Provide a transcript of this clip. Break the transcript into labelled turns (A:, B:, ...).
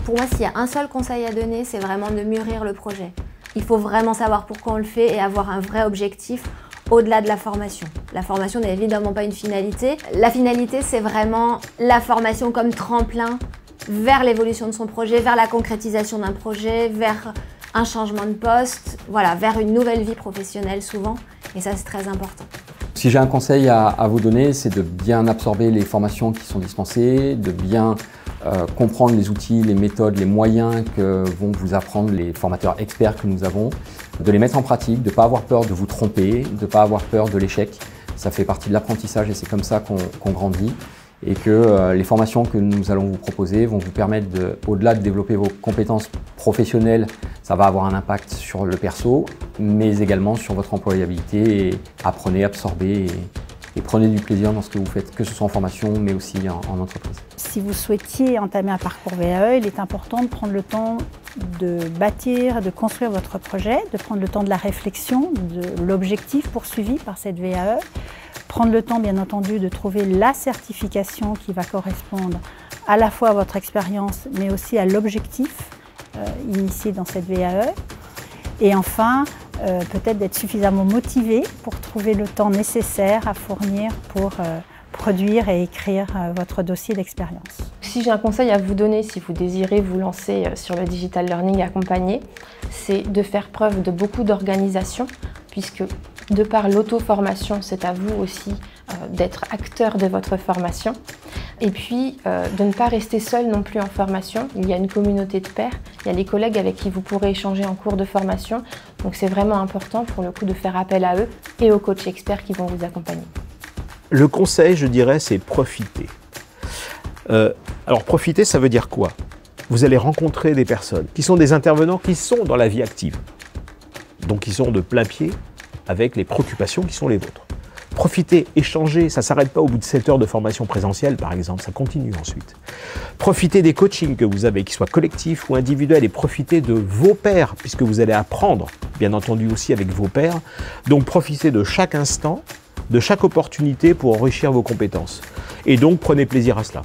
A: Pour moi, s'il y a un seul conseil à donner, c'est vraiment de mûrir le projet. Il faut vraiment savoir pourquoi on le fait et avoir un vrai objectif au-delà de la formation. La formation n'est évidemment pas une finalité. La finalité, c'est vraiment la formation comme tremplin vers l'évolution de son projet, vers la concrétisation d'un projet, vers un changement de poste, voilà, vers une nouvelle vie professionnelle souvent. Et ça, c'est très important.
B: Si j'ai un conseil à vous donner, c'est de bien absorber les formations qui sont dispensées, de bien comprendre les outils, les méthodes, les moyens que vont vous apprendre les formateurs experts que nous avons, de les mettre en pratique, de ne pas avoir peur de vous tromper, de ne pas avoir peur de l'échec. Ça fait partie de l'apprentissage et c'est comme ça qu'on grandit. Et que les formations que nous allons vous proposer vont vous permettre, au-delà de développer vos compétences professionnelles, ça va avoir un impact sur le perso, mais également sur votre employabilité. Et apprenez, absorbez et prenez du plaisir dans ce que vous faites, que ce soit en formation, mais aussi en entreprise.
C: Si vous souhaitiez entamer un parcours VAE, il est important de prendre le temps de bâtir, de construire votre projet, de prendre le temps de la réflexion, de l'objectif poursuivi par cette VAE. Prendre le temps, bien entendu, de trouver la certification qui va correspondre à la fois à votre expérience, mais aussi à l'objectif initié dans cette VAE. Et enfin, peut-être d'être suffisamment motivé pour trouver le temps nécessaire à fournir pour produire et écrire votre dossier d'expérience.
D: Si j'ai un conseil à vous donner, si vous désirez vous lancer sur le digital learning accompagné, c'est de faire preuve de beaucoup d'organisation, puisque de par l'auto-formation, c'est à vous aussi d'être acteur de votre formation. Et puis, de ne pas rester seul non plus en formation. Il y a une communauté de pairs, il y a les collègues avec qui vous pourrez échanger en cours de formation. Donc c'est vraiment important pour le coup de faire appel à eux et aux coachs experts qui vont vous accompagner.
E: Le conseil, je dirais, c'est profiter. Alors profiter, ça veut dire quoi? Vous allez rencontrer des personnes qui sont des intervenants qui sont dans la vie active. Donc ils sont de plein pied avec les préoccupations qui sont les vôtres. Profitez, échangez, ça ne s'arrête pas au bout de 7 heures de formation présentielle par exemple, ça continue ensuite. Profitez des coachings que vous avez, qu'ils soient collectifs ou individuels, et profitez de vos pairs, puisque vous allez apprendre, bien entendu aussi avec vos pairs. Donc profitez de chaque instant, de chaque opportunité pour enrichir vos compétences. Et donc prenez plaisir à cela.